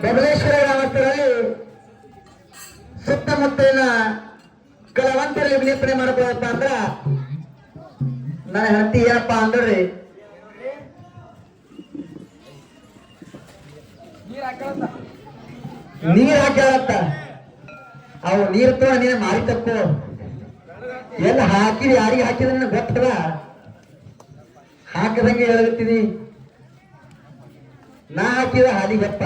ಬಬಲೇಶ್ವರ ಗ್ರಾಮಸ್ಥರಲ್ಲಿ ಸುತ್ತಮುತ್ತಲಿನ ಕಲಾವಂತರಲ್ಲಿ ವಿಲೇಪನೆ ಮಾಡಬಹುದಪ್ಪ ಅಂದ್ರ ನನ್ನ ಹೆಂಡತಿ ಏನಪ್ಪಾ ಅಂದ್ರಿ ನೀರ್ ಹಾಕ್ಯಾಳತ್ತ. ಅವು ನೀರ್ ತೋ ನೀನ ಮಾರಿ ತಕ್ಕೋ ಎಲ್ಲ ಹಾಕಿರಿ, ಯಾರಿಗೆ ಹಾಕಿದ್ರೆ ನನಗೆ ಗೊತ್ತದ, ಹಾಕದಂಗೆ ಹೇಳತ್ತೀನಿ. ನಾ ಹಾಕಿದ ಹಾಲಿಗಪ್ಪ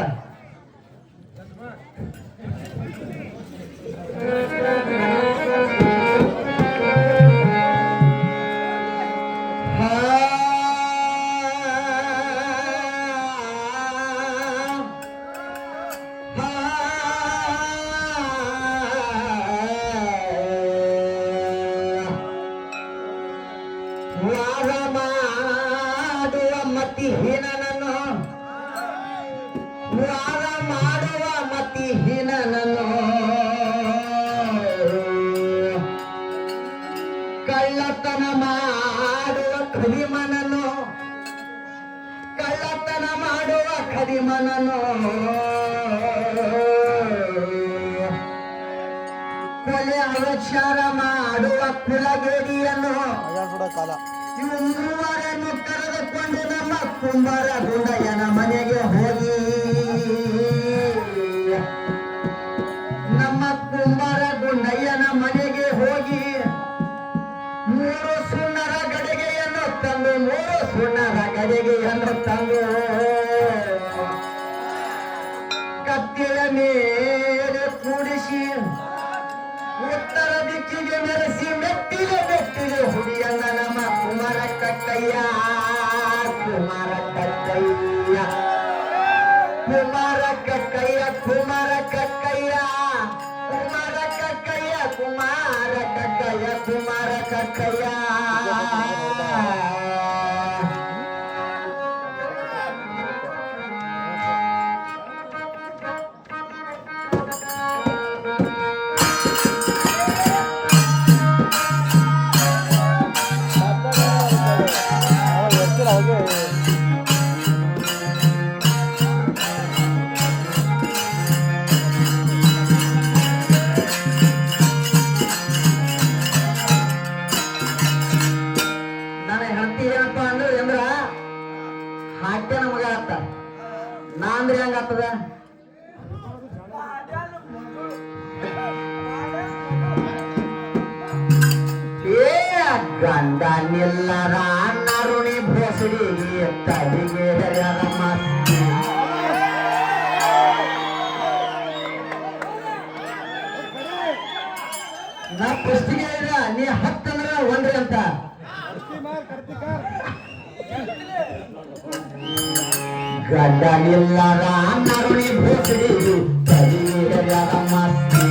ಮಾಡುವ ಮತಿಹೀನನನ್ನು ಕಳ್ಳತನ ಮಾಡುವ ಕದಿಮನನು, ಕಳ್ಳತನ ಮಾಡುವ ಕದಿಮನನು ಕೊಲೆ ಅಲಕ್ಷರ ಮಾಡುವ ಕುಲಗೇಡಿಯನ್ನು ಇವು ಮೂವರನ್ನು ಕರೆದುಕೊಂಡು ನಮ್ಮ ಕುಂಬಾರ ಗುಂಡಯ್ಯನ ಮನೆಗೆ ಹೋಗಿ, ನಮ್ಮ ಕುಂಬಾರ ಗುಂಡಯ್ಯನ ಮನೆಗೆ ಹೋಗಿ 3 ಸುಣ್ಣರ ಗಡಿಗೆಯನ್ನು ತಂದು, 3 ಸುಣ್ಣರ ಗಡಿಗೆಯನ್ನು ತಂದು ಕತ್ತಿಲ ಮೇಲೆ ಕೂಡಿಸಿ ಉತ್ತರ ದಿಕ್ಕಿಗೆ ಮೆರೆಸಿ ಮೆಟ್ಟಿಗೆ ಮೆಟ್ಟಿಗೆ ಹುಡಿಯನ್ನ ನಮ್ಮ ಕುಮಾರ ಕಕ್ಕಯ್ಯ, ಕುಮಾರ ಕಕ್ಕಯ್ಯ, ಕುಮಾರ ಕಕ್ಕಯ್ಯ, ಕುಮಾರ ಕಕ್ಕಯ್ಯ, ಕುಮಾರ ಕಕ್ಕಯ್ಯ, ಕುಮಾರ ಕಕ್ಕಯ್ಯ, ಕುಮಾರ ಕಕ್ಕಯ್ಯ. ಹಾಕ್ಯ ನಮಗ ಆತ ನಾ ಅಂದ್ರೆ ಹೆಂಗ ಆಗ್ತದ? ಏ ಗಂಡ ನಿಲ್ಲರ ನರುಣಿ ಭೋಸಡಿಗೆ ತಡಿಗೆ ಹೆರ್ಯಾರ ಮಸ್ತಿ, ನಾ ಪುಸ್ತಿಗೆ ನೀ ಹತ್ತಂದ್ರ ಒಂದ್ರಿ ಅಂತ ಗಡ್ಡ ನಿಲ್ಲರ ನರುಣಿ ಭೋಸಡಿಗೆ ತಡಿಗೆ ಹೆರ್ಯಾರ ಮಸ್ತಿ,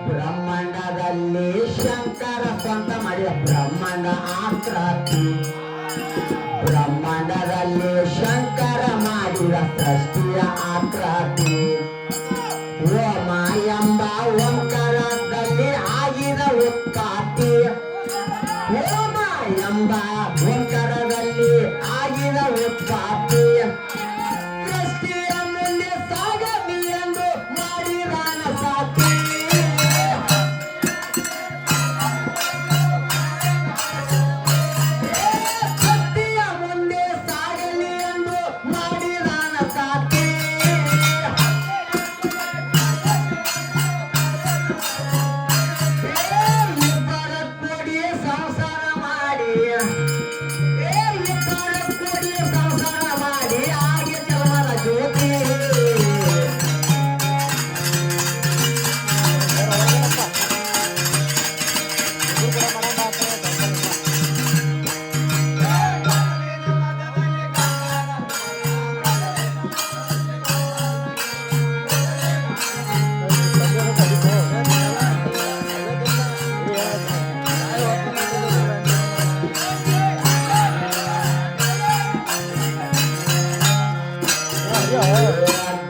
ಬ್ರಹ್ಮಾಂಡದಲ್ಲಿ ಶಂಕರ ಸ್ವಂತ ಮಾಡಿದ ಬ್ರಹ್ಮಾಂಡ ಆಕೃತಿ, ಬ್ರಹ್ಮಾಂಡದಲ್ಲಿ ಶಂಕರ ಮಾಡಿದ ಸೃಷ್ಟಿಯ ಆಕೃತಿ, ಓಮ ಎಂಬ ಓಂಕಾರದಲ್ಲಿ ಆಗಿದ ಉತ್ಪತ್ತಿ, ಓಮ ಎಂಬ ಓಂಕಾರದಲ್ಲಿ ಆಗಿದ ಉತ್ಪತ್ತಿ, ಸೃಷ್ಟಿಯ ಮುಂದೆ ಸಾಗಲಿ ಎಂದು ಮಾಡಿದಾನ ಸಾಕಿ, ಸೃಷ್ಟಿಯ ಮುಂದೆ ಸಾಗಲಿ ಎಂದು ಮಾಡಿದಾನ ಸಾಕಿ.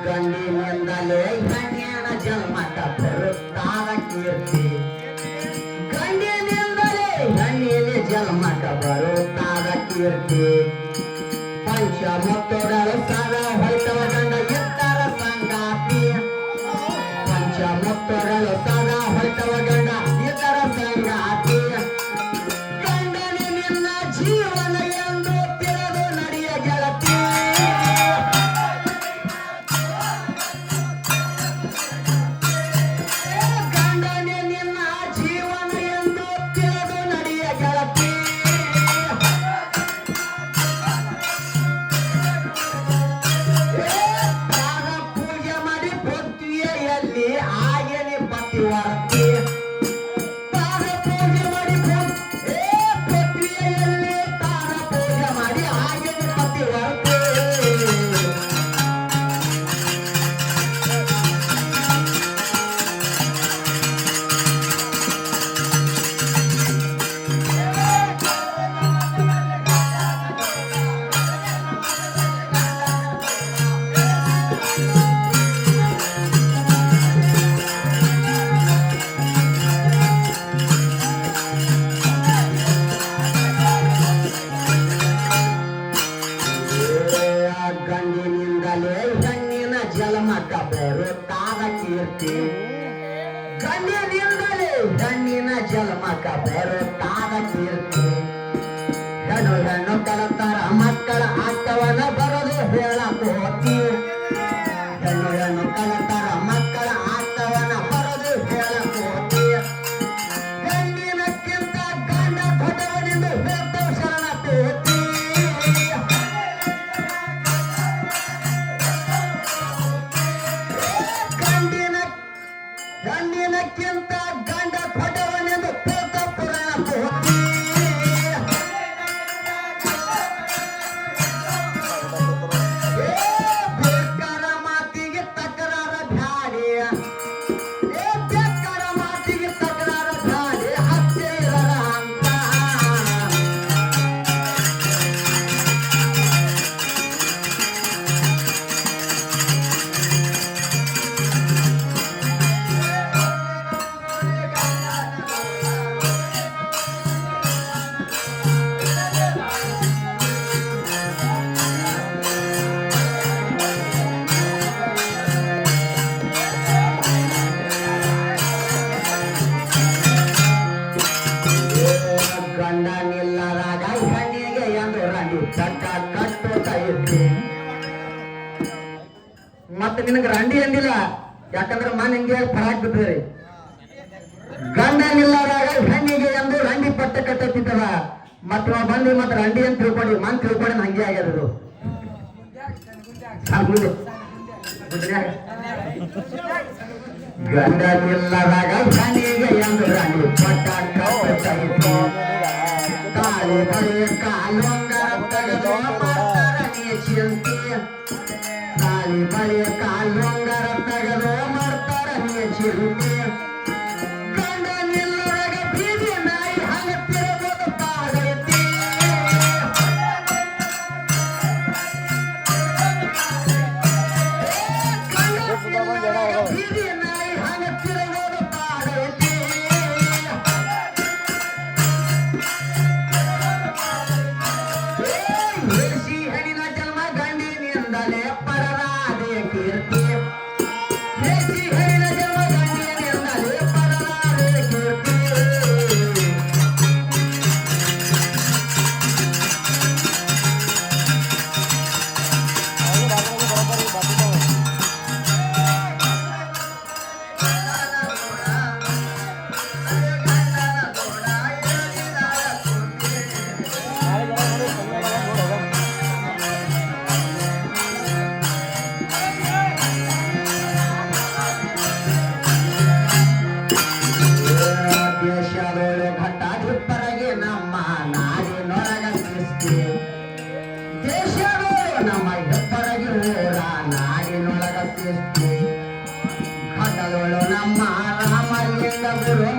ಗಂಡಿನಿಂದಲೇ ಗಣ್ಯನ ಜನ್ಮಕ ಬರುತ್ತಾದ ಕೀರ್ತಿ ಗಂಡಿನಿಂದಲೇ ಗಣ್ಯನ ಜನ್ಮಕ ಬರುತ್ತಾದ ಕೀರ್ತಿ ಪಂಚಮುತ್ತುಗಳು ಸರ ಹೊಯ್ತವ ಗಂಡ ಇತ್ತರ ಸಂಗಾತಿ ಪಂಚಮುತ್ತುಗಳು ಸರ ಹೊಯ್ತವ ಗಂಡ ಇತರ ಸಂಗಾತಿ ಗಂಡನಿ ನಿನ್ನ ಜೀವನ ಎಂದು ತಿಳಿದು ನಡೆಯ ಗೆಳತಿ ಗಂಡನಿ ನಿನ್ನ ಜೀವನ ಎಂದು ತಿಳಿದು ನಡೆಯ ಗೆಳತಿ ಪಾದ ಪೂಜೆ ಮಾಡಿ ಪೃಥ್ವಿಯಲ್ಲಿ ಆಗೇನೆ ಪತಿವರ್ತಿ ಪಾದ ಪೂಜೆ ಮಾಡಿ ಪೃಥ್ವಿಯಲ್ಲಿ ಪಾದ ಪೂಜೆ ಮಾಡಿ ಆಗೇನೆ ಪತಿವರ್ತಿ ಗಂಡಿನಿಂದಲೇ ಹೆಣ್ಣಿನ ಜಲಮಕ ಬರುತ್ತಾದ ಕೀರ್ತಿ ಗಂಡಿನಿಂದಲೇ ಹೆಣ್ಣಿನ ಜಲಮಕ ಬರುತ್ತಾದ ಕೀರ್ತಿ ಹೆಣ್ಣು ಹೆಣ್ಣು ಕಲತಾರ ಮಕ್ಕಳ ಆಟವನ ಬರದು ಹೇಳಕೋತಿ ಹೆಣ್ಣು ಹೆಣ್ಣು ಕಲತಾರ ಮಕ್ಕಳ ಆಟವನ ಬರದು ಹೇಳಕೋತಿ ಹೆಣ್ಣಿನಕ್ಕಿಂತ ಗಂಡ ದೊಡ್ಡವನೆಂದು ಹೇಳ್ತವ ಶರಣ ಕೋತಿ ಗಂಡಿನಕ್ಕಿಂತ ಗಂಡ ದೊಡ್ಡವನೆಂದು ಹೇಳ್ತ ಪುರಾಣ ಕೋತಿ ಬೇಕರ ಮಾತಿಗೆ ತಕರಾರ ಬ್ಯಾಡಿ ಬೇಕರ ಮಾತಿಗೆ ತಕರಾರ ಬ್ಯಾಡಿ ಹತ್ತಿರ ಅಂತ ಗಂಡ ನಿಲ್ಲರಾಗ ಹೆಣ್ಣಿಗೆ ಎಂದು ರಂಡಿ ಚಟ್ಟ ಕಟ್ಟುತ್ತಾ ಇತ್ತು ಮತ್ತೆ ನಿನಗೆ ರಂಡಿ ಅಂದಿಲ್ಲ ಯಾಕಂದ್ರೆ ಮನ್ ಹಿಂಗೆ ಫರಾಕ್ ಬಿದ್ದರಿ ಗಂಡ ನಿಲ್ಲರಾಗ ಹೆಣ್ಣಿಗೆ ಎಂದು ರಂಡಿ ಪಟ್ಟ ಕಟ್ಟುತ್ತಿದ್ದವ ಮತ್ತ ಬಂದು ಮತ್ತೆ ರಂಡಿ ಅಂತ ತಿಳ್ಕೊಂಡು ಮನ್ ತಿಳ್ಕೊಂಡು ಹಂಗೆ ಆಗ್ಯದ ಗಂಡ ನಿಲ್ಲರಾಗ ಹೆಣ್ಣಿಗೆ ಎಂದು ರಂಡಿ ಪಟ್ಟ ಕಟ್ಟುತ್ತಾ ಇತ್ತು ತಾಳಿ ಬಳಿ ಕಾಲೊಂಗರ ತೆಗೆದು ಮಾಡ್ತಾರ ನೀ ಚಿಂತೆ ತಾಳಿ ಬಳಿ ಕಾಲೊಂಗರ ತೆಗೆದು ಮಾಡ್ತಾರ ನೀ ಚಿಂತೆ ಗಂಡ ನಿಲ್ಲೊಳಗ ಬೀದಿ ನಾಯಿ ಹಂಗತ್ತಿರಬಹುದು ಪಾಡೈತಿ ಗಂಡ ನಿಲ್ಲೊಳಗ ಬೀದಿ ನಾಯಿ ಹಂಗತ್ತಿರಬಹುದು ಪಾಡೈತಿ ದೇಶಿ ಹೆಣ್ಣಿನ ಜನ್ಮ ಗಂಡಿನಿಂದಲೇ ಪರರಾದೆ ಕೀರ್ತಿ ದೇಶಿ ಹೆಣ್ಣಿನ ಜನ್ಮ ಗಂಡಿನಿಂದಲೇ ಪರರಾದೆ ಕೀರ್ತಿ ದೇಶದೊಳು ಘಟ್ಟಾಧಿಪರಿಗೆ ನಮ್ಮ ನಾಡಿನೊಳಗ ಸೃಷ್ಟಿ ದೇಶದೊಳು ನಮ್ಮ ಹೆಬ್ಬರಗಿ ಊರ ನಾಡಿನೊಳಗ ಸೃಷ್ಟಿ ಘಟದೊಳು ನಮ್ಮ ರಾಮಲಿಂಗ ಗುರು